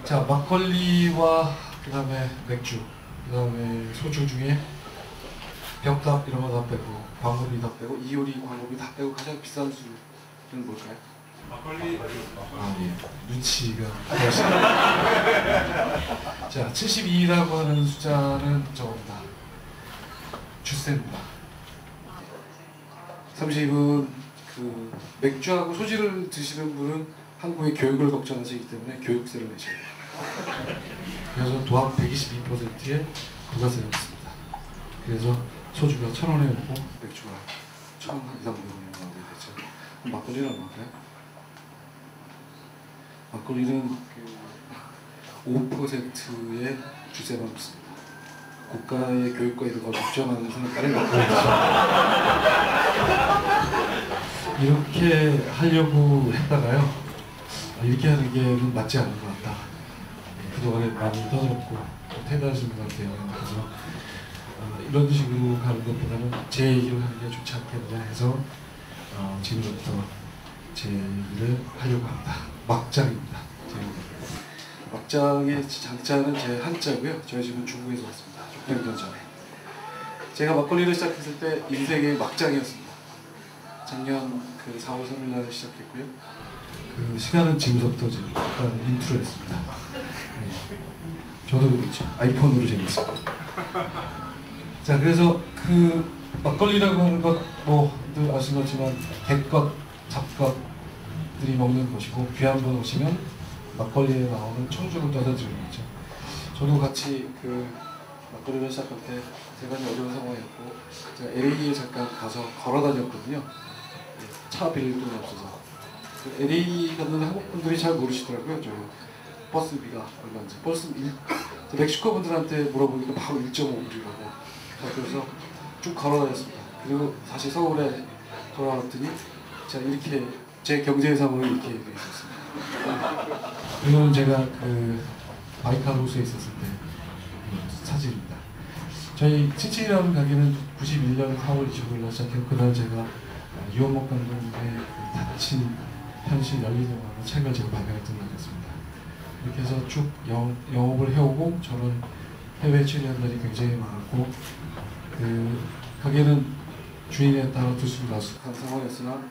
자, 막걸리와 그 다음에 맥주, 그 다음에 소주 중에 벽답 이런 거 다 빼고 광고비 다 빼고 이효리 광고비 다 빼고 가장 비싼 술은 뭘까요? 막걸리. 아, 예. 눈치가 자, 72라고 하는 숫자는 저겁니다. 주세입니다. 30은 그 맥주하고 소주를 드시는 분은 한국의 교육을 걱정하시기 때문에 교육세를 내셔야 돼요. 그래서 도합 122%의 부가세가 있습니다. 그래서 소주가 1,000원에 오고 맥주가 1,000원 이상 나오게 되죠. 그럼 막걸리는 얼마일까요? 막걸리는 그 5%의 주세만 붙습니다. 국가의 교육과 이런 걸 걱정하는 생각까지 이렇게 하려고 했다가요. 이렇게 하는 게 맞지 않는 것 같다. 그동안에 많이 떠들었고 퇴단하신 분한테 그래서 이런 식으로 가는 것보다는 제 얘기를 하는 게 좋지 않겠냐 해서 지금부터 제 얘기를 하려고 합니다. 막장입니다. 막장의 장자는 제 한자고요. 저희 집은 중국에서 왔습니다. 600년 전에. 제가 막걸리를 시작했을 때 인생의 막장이었습니다. 작년 그 4월 3일 날 시작했고요. 그 시간은 지금부터 지금 인트로 했습니다. 네. 저도 그렇죠. 아이폰으로 재밌어요. 자, 그래서 그 막걸리라고 하는 것 뭐들 아시는 것지만 객것, 잡것들이 먹는 것이고 귀한 분 오시면 막걸리에 나오는 청주를 떠다 드리는 거죠. 저도 같이 그 막걸리를 시작할 때 대단히 어려운 상황이었고 제가 LA에 잠깐 가서 걸어 다녔거든요. 차 빌릴 돈이 없어서. 그 LA 가는 한국 분들이 잘 모르시더라고요. 저 버스비가 얼마인지. 멕시코 분들한테 물어보니까 바로 1.5불이라고. 그래서 쭉 걸어 다녔습니다. 그리고 다시 서울에 돌아왔더니 제가 이렇게 제 경제 상황을 이렇게 얘기했었습니다. 이거는 제가 그 바이카로스에 있었을 때 사진입니다. 저희 친친이라는 가게는 91년 4월 25일 시작했고 그날 제가 유원목 감독님의 그 다친 현실 열리동화의 책을 제가 발간했던 날이었습니다. 이렇게 해서 쭉 영업을 해오고 저는 해외 출연한 날이 굉장히 많았고 그 가게는 주인에 따라 들쑥날쑥한 상황이었으나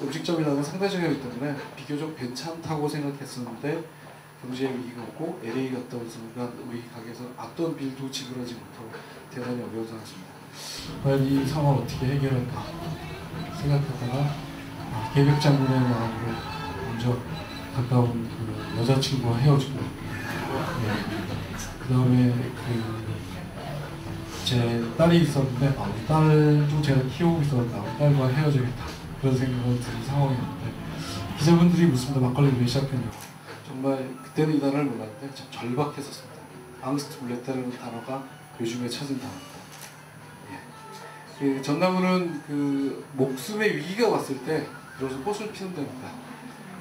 음식점이라는 상대적이기 때문에 비교적 괜찮다고 생각했었는데 경제 위기가 오고 LA 갔다 온 순간 우리 가게에서 어떤 빌도 지불하지 못하고 대단히 어려운 상황이었습니다. 과연 이 상황을 어떻게 해결할까 생각하다가 계백 장군의 마음으로 먼저 가까운 그 여자친구와 헤어지고 그 다음에 제 딸이 있었는데 우리 딸도 제가 키우고 있었는데 우리 딸과 헤어져야겠다 그런 생각을 드는 상황이었는데 기자분들이 묻습니다. 막걸리를 왜 시작했냐고. 정말 그때는 이 단어를 몰랐는데 참 절박했었습니다. 앙스트 블레타라는 단어가 요즘에 찾은 단어입니다. 그 전나무는 그 목숨의 위기가 왔을 때 비로소 꽃을 피는 데입니다.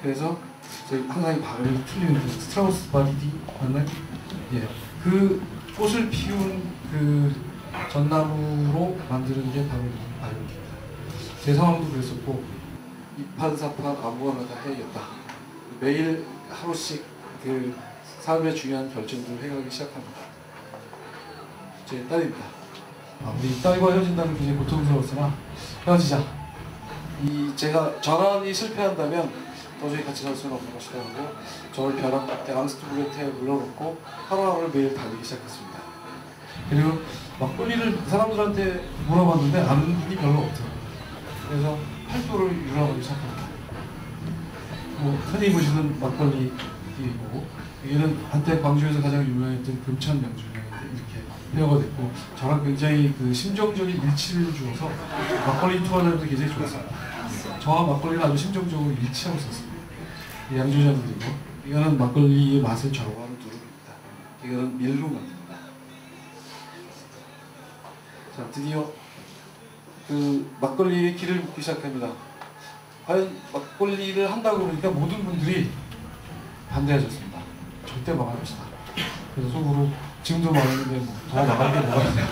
그래서 저희 항상 발음이 틀리는데 스트라우스 바리디 맞나요? 예, 그 꽃을 피운 그 전나무로 만드는 게 바로 발음입니다. 제 상황도 그랬었고 이판사판 아무거나 다 해야겠다. 매일 하루씩 그 삶의 중요한 결정들을 해가기 시작합니다. 제 딸입니다. 우리 딸과 헤어진다는 게 굉장히 고통스러웠으나 헤어지자. 제가 전환이 실패한다면 도저히 같이 살 수는 없는 것이다 하고 저를 벼랑 끝에 앙스트 블레트에 물러놓고 하루하루를 매일 달리기 시작했습니다. 그리고 막걸리를 사람들한테 물어봤는데 아는 분이 별로 없더라고요. 그래서 팔도를 유랑하기 시작합니다. 흔히 보시는 막걸리이고 여기는 한때 광주에서 가장 유명했던 금천 명주인데 이렇게 폐허가 됐고 저랑 굉장히 그 심정적인 일치를 주어서 막걸리 투어하는 데 굉장히 좋았습니다. 저와 막걸리는 아주 심정적으로 일치하고 있었습니다. 양조장들이고 이거는 막걸리의 맛을 좌우하는 두릅입니다. 이거는 밀로 만듭니다. 자, 드디어 그 막걸리의 길을 묻기 시작합니다. 과연 막걸리를 한다고 그러니까 모든 분들이 반대하셨습니다. 절대 망할 것이다. 그래서 속으로 지금도 망했는데 더 망할 게 뭐가 있냐.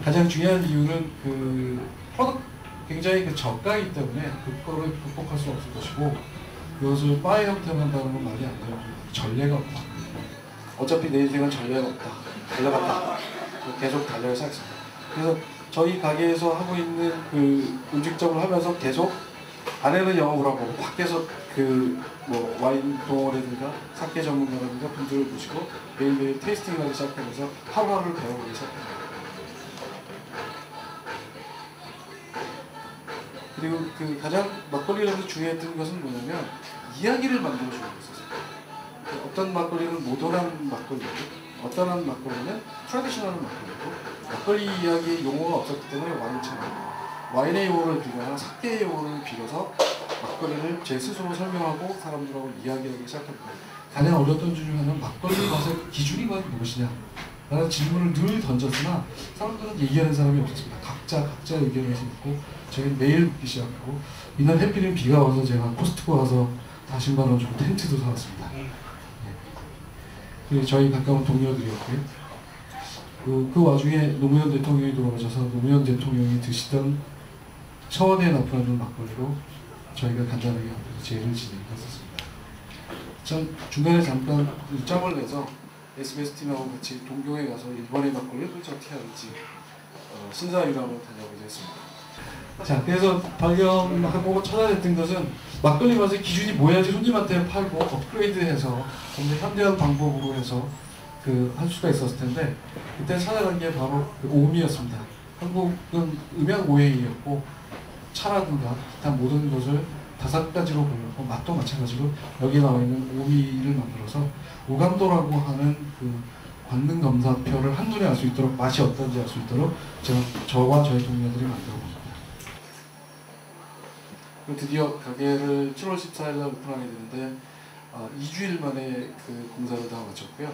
가장 중요한 이유는 그 프로덕트 굉장히 그 저가이기 때문에 그거를 극복할 수 없을 것이고 그것을 바의 형태로 한다는 건 말이 안 돼요. 전례가 없다. 어차피 내 인생은 전례가 없다. 달려갔다. 계속 달려야 시작했습니다. 그래서 저희 가게에서 하고 있는 그 음식점을 하면서 계속 안에는 영업을 하고 밖에서 그 뭐 와인 동호회라든가 사케 전문가라든가 분들을 모시고 매일매일 테이스팅을 하기 시작하면서 하루하루를 배워보기 시작합니다. 그리고 그 가장 막걸리에서 중요했던 것은 뭐냐면 이야기를 만들어주는 거였어요. 어떤 막걸리는 모던한 막걸리고 어떤 막걸리는 트래디셔널한 막걸리고 막걸리 이야기 용어가 없었기 때문에 와인처럼 와인의 용어를 빌거나 사케의 용어를 빌어서 막걸리를 제 스스로 설명하고 사람들하고 이야기하기 시작합니다. 가장 어려웠던 중 하나는 막걸리 맛의 기준이 과연 무엇이냐 라는 질문을 늘 던졌으나 사람들은 얘기하는 사람이 없었습니다. 각자 의견을 있고 저희는 매일 묻기 시작하고 이날 해필이면 비가 와서 제가 코스트코 가서 40만 원 주고 텐트도 사왔습니다. 그리고 저희 가까운 동료들이었고요. 그 와중에 노무현 대통령이 돌아가셔서 노무현 대통령이 드시던 청와대에 납품하는 막걸리로 저희가 간단하게 제의를 진행했었습니다. 전 중간에 잠깐 짬을 내서 SBS 팀하고 같이 동경에 가서 일본의 막걸리를 어떻게 할지 신사유람을 다녀오기로 했습니다. 자, 그래서 발견하고 찾아냈던 것은 막걸리 맛의 기준이 뭐야지 손님한테 팔고 업그레이드해서 좀 더 현대한 방법으로 해서 할 수가 있었을 텐데 그때 찾아간 게 바로 오미였습니다. 한국은 음양 오해이었고 차라든가 기타 모든 것을 5가지로 골랐고 맛도 마찬가지로 여기 나와 있는 오미를 만들어서 오감도라고 하는 그 관능 검사표를 한눈에 알 수 있도록 맛이 어떤지 알 수 있도록 저와 저희 동료들이 만들어 봅니다. 드디어 가게를 7월 14일 날 오픈하게 되는데 2주일 만에 그 공사를 다 마쳤고요.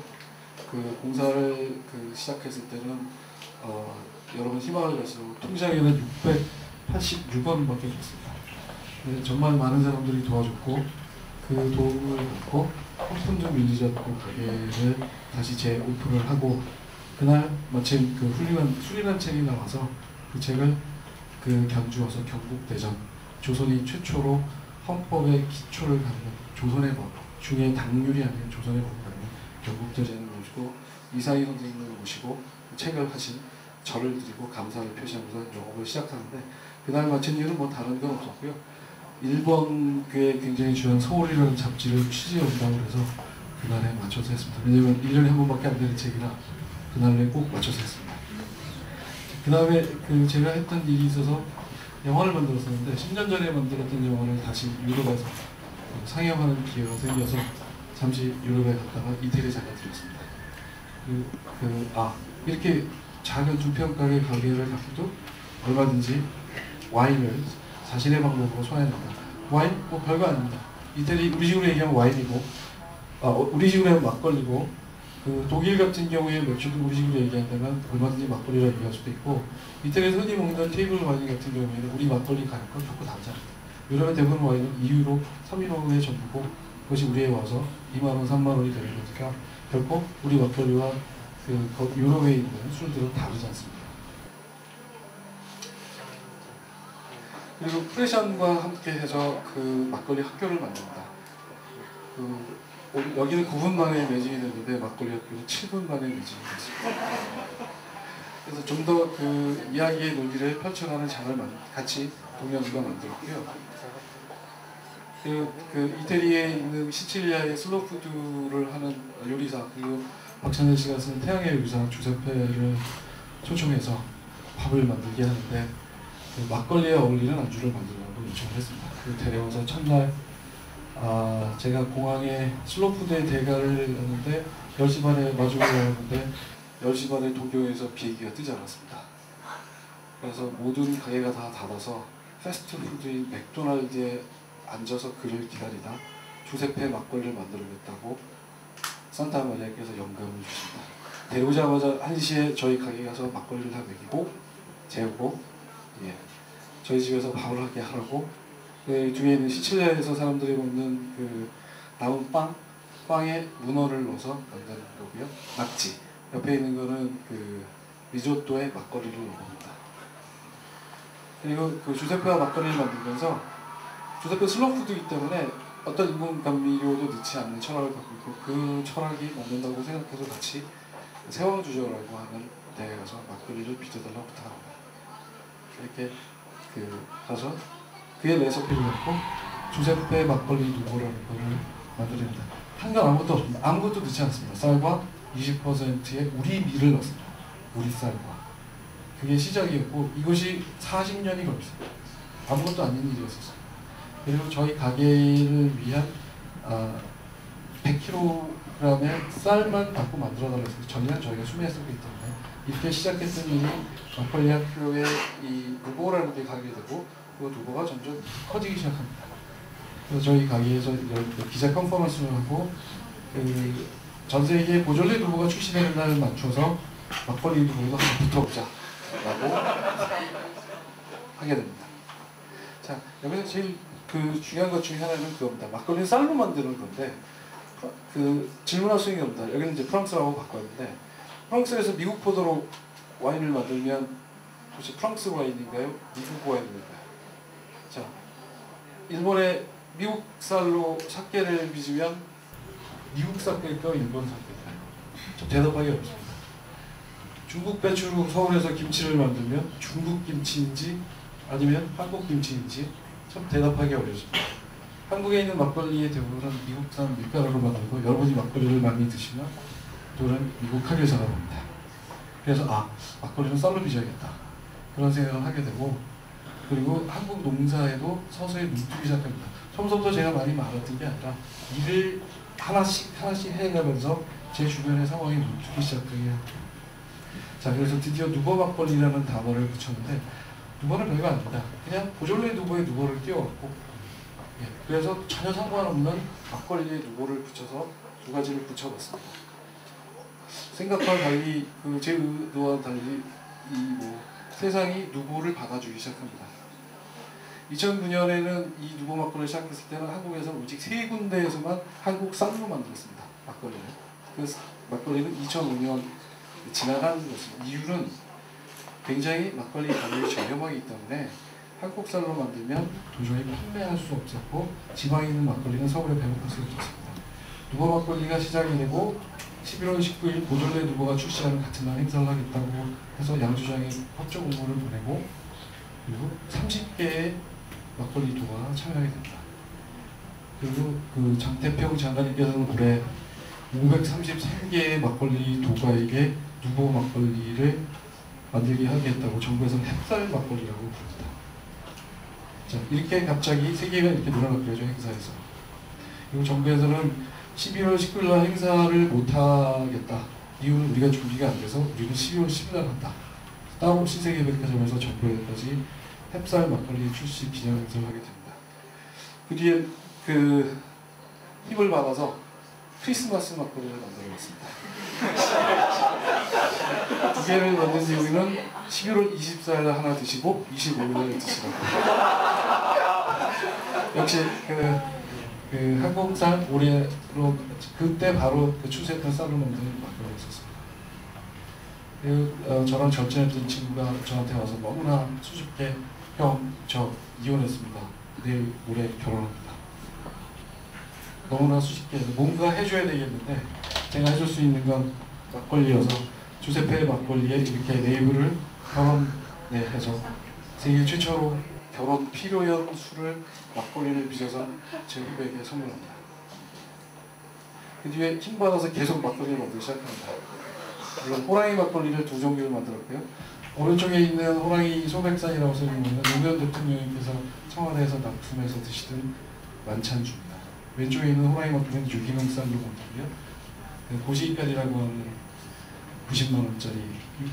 그 공사를 시작했을 때는 여러분 희망을 가지고 통장에는 686원밖에 없습니다. 정말 많은 사람들이 도와줬고 그 도움을 받고 한푼 좀 밀리지 않고 가게를 다시 재오픈을 하고 그날 마침 그 훌륭한 술이라는 책이 나와서 그 책을 경주 와서 경국대전 조선이 최초로 헌법의 기초를 갖는 조선의 법 중에 당률이 아닌 조선의 법을 갖는 경국대전을 모시고 이상희 선생님을 모시고 책을 하신 절을 드리고 감사를 표시하면서 영업을 시작하는데 그날 마친 이유는 뭐 다른 건 없었고요. 일본교에 굉장히 중요한 서울이라는 잡지를 취재해 온다고 해서 그날에 맞춰서 했습니다. 왜냐면 1년에 한 번밖에 안 되는 책이라 그날에 꼭 맞춰서 했습니다. 그 다음에 제가 했던 일이 있어서 영화를 만들었었는데 10년 전에 만들었던 영화를 다시 유럽에서 상영하는 기회가 생겨서 잠시 유럽에 갔다가 이태리에 잠깐 들렸습니다. 이렇게 작은 중평가게 가게를 갖고도 얼마든지 와인을 자신의 방법으로 소화해낸다. 와인? 뭐 별거 아닙니다. 이태리 우리식으로 얘기하면 와인이고 우리식으로 하면 막걸리고 독일 같은 경우에 맥주도 우리식으로 얘기한다면 얼마든지 막걸리라 얘기할 수도 있고 이태리에서 흔히 먹는 테이블 와인 같은 경우에는 우리 막걸리 가격과 조금 다르잖아요. 유럽의 대부분 와인은 2유로, 3유로의 전부고 그것이 우리에 와서 2만원, 3만원이 되는 거니까 결코 우리 막걸리와 유럽에 있는 술들은 다르지 않습니다. 그리고 프레션과 함께 해서 막걸리 학교를 만든다. 여기는 9분 만에 매진이 됐는데 막걸리 학교는 7분 만에 매진이 됐습니다. 그래서 좀 더 이야기의 논리를 펼쳐가는 장을 같이 동료들과 만들었고요. 이태리에 있는 시칠리아의 슬로푸드를 하는 요리사 그리고 박찬일 씨가 쓴 태양의 요리사 주세페를 초청해서 밥을 만들게 하는데 막걸리에 어울리는 안주를 만들라고 요청을 했습니다. 데려와서 첫날 제가 공항에 슬로푸드의 대가를 했는데 10시 반에 마중을 하는데 10시 반에 도쿄에서 비행기가 뜨지 않았습니다. 그래서 모든 가게가 다 닫아서 패스트푸드인 맥도날드에 앉아서 그를 기다리다 주세페 막걸리를 만들어냈다고 산타마리아께서 영감을 주십니다. 데려오자마자 1시에 저희 가게에 가서 막걸리를 다 먹이고 재우고 저희 집에서 밥을 하게 하라고 뒤에 있는 시칠리아에서 사람들이 먹는 남은 빵에 문어를 넣어서 만드는 거고요. 낙지 옆에 있는 거는 리조또에 막걸리를 넣습니다. 그리고 주세페와 막걸리를 만들면서 주세페 슬로푸드이기 때문에 어떤 인공 감미료도 넣지 않는 철학을 갖고 있고 그 철학이 맞는다고 생각해서 같이 세왕주저라고 하는 데에 가서 막걸리를 빚어달라고 부탁합니다. 이렇게 가서 그의 레시피를 갖고 주세페 막걸리 누보라는 거를 만들어냅니다. 한간 아무것도 없습니다. 아무것도 넣지 않습니다. 쌀과 20%의 우리 밀을 넣습니다. 우리 쌀과. 그게 시작이었고 이것이 40년이 걸렸어요. 아무것도 아닌 일이었어요. 그리고 저희 가게를 위한 100kg의 쌀만 갖고 만들어달라고 했어요. 전에는 저희가 수매했었기 때문에 이렇게 시작했던 일이 막걸리 학교에 이 누보라는 게 가게 되고 그 누보가 점점 커지기 시작합니다. 그래서 저희 가게에서 이런 기자 컨퍼런스를 하고 전 세계 보졸레 누보가 출시되는 날을 맞춰서 막걸리 누보도 한번 붙어보자 라고 하게 됩니다. 자, 여기서 제일 중요한 것 중에 하나는 그겁니다. 막걸리는 쌀로 만드는 건데 질문할 수 있는 겁니다. 여기는 이제 프랑스라고 바꿨는데 프랑스에서 미국 포도로 와인을 만들면 혹시 프랑스 와인인가요? 미국 와인인가요? 자, 일본의 미국 쌀로 사케를 빚으면 미국 사케일까요? 일본 사케일까요? 좀 대답하기 어렵습니다. 중국 배추로 서울에서 김치를 만들면 중국 김치인지 아니면 한국 김치인지 참 대답하기 어렵습니다. 한국에 있는 막걸리의 대부분은 미국산 밀가루로 만들고 여러분이 막걸리를 많이 드시면 또는 미국 한일사가 됩니다. 그래서 막걸리는 쌀로 빚어야겠다 그런 생각을 하게 되고 그리고 한국 농사에도 서서히 눈뜨기 시작합니다. 처음부터 제가 많이 말했던 게 아니라 일을 하나씩 해가면서 제 주변의 상황이 눈뜨기 시작하게 합니다. 자, 그래서 드디어 누보 막걸리라는 단어를 붙였는데 누보는 별거 아닙니다. 그냥 보졸레 누보에 누보를 띄워갖고 그래서 전혀 상관없는 막걸리에 누보를 붙여서 두 가지를 붙여봤습니다. 생각과 달리 제 의도와 달리 세상이 누보를 받아주기 시작합니다. 2009년에는 이 누보 막걸리를 시작했을 때는 한국에서 오직 3군데에서만 한국 쌀로 만들었습니다. 막걸리를. 그 막걸리는 2005년 지나간 것입니다. 이유는 굉장히 막걸리 가격이 저렴하기 때문에 한국 쌀로 만들면 도저히 판매할 수 없었고 지방에 있는 막걸리는 서울에 배고플 수 없었습니다. 누보 막걸리가 시작이 되고 11월 19일 보졸레 누보가 출시하는 같은 날 행사를 하겠다고 해서 양주장에 협조 공고를 보내고 그리고 30개의 막걸리 도가 참여하게 됩니다. 그리고 장태평 장관님께서는 올해 533개의 막걸리 도가에게 누보 막걸리를 만들게 하겠다고 정부에서 햅쌀 막걸리라고 부릅니다. 자, 이렇게 갑자기 세계가 이렇게 놀아나버려죠, 행사에서. 그리고 정부에서는 11월 19일 날 행사를 못하겠다. 이유는 우리가 준비가 안 돼서 우리는 12월 10일 날 한다. 따로 신세계백화점에서 정부에까지 햅쌀 막걸리 출시 기념 행사를 하게 됩니다. 그 뒤에 힘을 받아서 크리스마스 막걸리를 만들어봤습니다. 두 개를 만든 이유는 11월 24일 날 하나 드시고 25일 날 드시라고. 역시 한국산 올해로 그때 바로 추세했던 쌀로 만든 막걸리였었습니다. 저랑 절친했던 친구가 저한테 와서 너무나 수줍게 형, 저 이혼했습니다. 내일 모레 결혼합니다. 너무나 수줍게 뭔가 해줘야 되겠는데 제가 해줄 수 있는 건 막걸리여서 주세페 막걸리에 이렇게 네이버를 결혼해서 세계 최초로 결혼 필요한 술을 막걸리를 빚어서 제 후배에게 선물합니다. 그 뒤에 힘받아서 계속 막걸리를 만들기 시작합니다. 물론 호랑이 막걸리를 2종류를 만들었고요. 오른쪽에 있는 호랑이 소백산이라고 써있는 것은 노무현 대통령님께서 청와대에서 납품해서 드시던 만찬주입니다. 왼쪽에 있는 호랑이 막걸리는 유기농 쌀로 만들고요. 고시이별이라고 하는 90만원짜리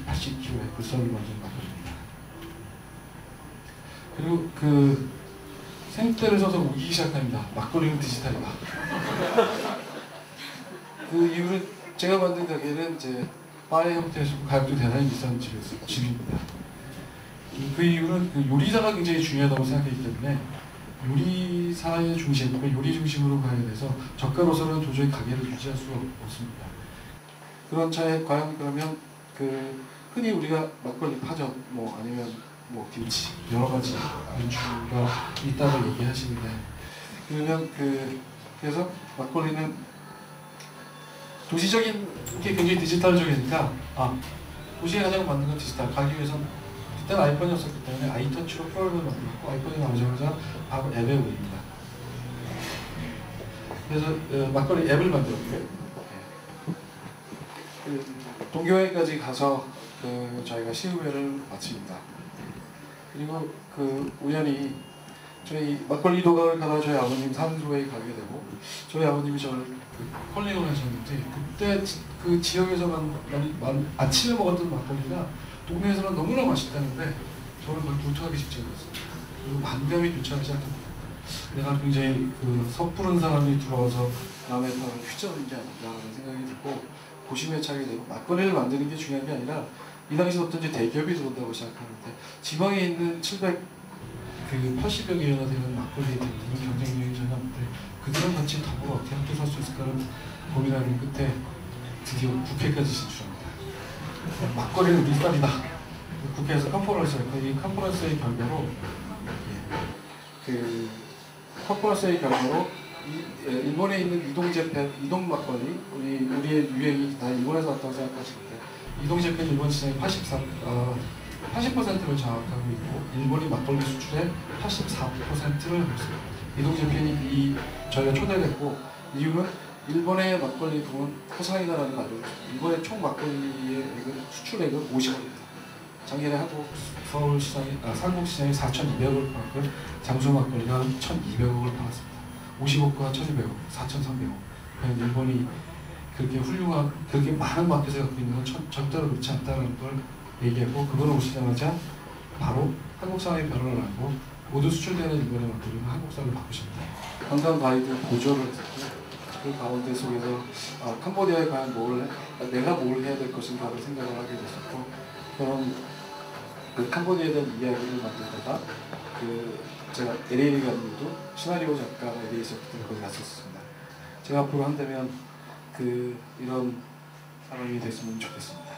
80kg의 굴쌀로 만든 막걸리입니다. 그리고 생떼를 써서 우기기 시작합니다. 막걸리는 디지털이다. 그 이유는 제가 만든 가게는 이제 바의 형태에서 가격도 대단히 비싼 집입니다. 그 이유는 요리사가 굉장히 중요하다고 생각하기 때문에 요리사의 중심, 요리 중심으로 가야 돼서 저가로서는 도저히 가게를 유지할 수가 없습니다. 그런 차에 과연 그러면 흔히 우리가 막걸리 파전, 아니면 김치, 여러 가지 안주가 있다고 얘기하시는데 그러면 그래서 막걸리는 도시적인 게 굉장히 디지털적이니까 도시에 가장 맞는 건 디지털. 가기 위해서는 그때는 아이폰이 없었기 때문에 아이터치로 프로그램을 만들었고 아이폰이 나오자마자 바로 앱에 올립니다. 그래서 막걸리 앱을 만들었고요. 동교회까지 가서 저희가 시음회를 마칩니다. 그리고 우연히 저희 막걸리 도각을 가다 저희 아버님 산소에 가게 되고 저희 아버님이 저를 컬링을 하셨는데 그때 그 지역에서만 아침에 먹었던 막걸리가 동네에서는 너무나 맛있다는데 저를 거의 도착하기 직전이었어요. 그리고 반감이 도착하기 시작합니다. 내가 굉장히 섣부른 사람이 들어와서 남의 편을 휘저는 게 아닌가라는 생각이 들고 고심에 차게 되고 막걸리를 만드는 게 중요한 게 아니라 이 당시 어떤지 대기업이 들어온다고 시작하는데 지방에 있는 80여 개나 되는 막걸리들은 경쟁력이 전혀 없는데 그들은 같이 더불어 어떻게 함께 살 수 있을까를 고민하는 끝에 드디어 국회까지 진출합니다. 막걸리는 우리 딸이다. 국회에서 컨퍼런스를 했고 이 컨퍼런스의 결과로 일본에 있는 이동 막걸리 우리의 유행이 다 일본에서 왔다고 생각하실 때 이동 재팬 일본 시장의 80%를 장악하고 있고 일본이 막걸리 수출의 84%를 하고 있습니다. 이동 재팬이 저희가 초대됐고 이유는 일본의 막걸리 부은 호상이다라는 걸 알고 있습니다. 일본의 총 막걸리의 수출액은 50억입니다. 작년에 한국시장이 4,200억을 팔았고 장수 막걸리가 1,200억을 팔았습니다. 50억과 1,200억, 4,300억. 일본이 그렇게 많은 마켓을 갖고 있는 건 절대로 그렇지 않다는 걸 얘기하고 그걸 오시자마자 바로 한국산의 변화를 알고 모두 수출되는 일본의 막걸리는 한국산을 바꾸십니다. 관광 가이드 보조를 했었고 그 가운데 속에서 캄보디아에 과연 내가 뭘 해야 될 것인가를 생각을 하게 됐었고 그런 캄보디아에 대한 이야기를 만들다가 제가 LA 감독도 시나리오 작가가 LA 있었기 때문에 거기 갔었습니다. 제가 앞으로 한다면 이런 사람이 됐으면 좋겠습니다.